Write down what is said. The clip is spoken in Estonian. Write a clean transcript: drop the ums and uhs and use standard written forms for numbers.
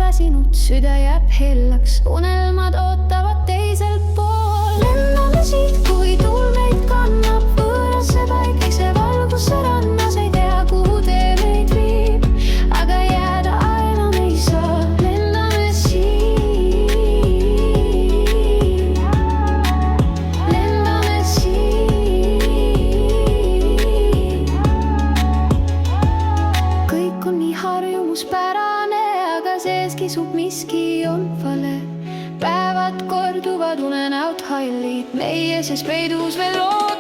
väsinud, süda jääb hellaks, unelmad ootavad teisel pool. Lendame siit, kui tuul meid kannab võõrasse päikese valgusse rannas. Ei tea, kuhu tee meid viib, aga jääda enam ei saa. Lendame siit, lendame siit. Kõik on nii harjumuspärane, aga sees kisub miski on vale. Päevad korduvad, unenäod hallid, meie sees peidus veel lood.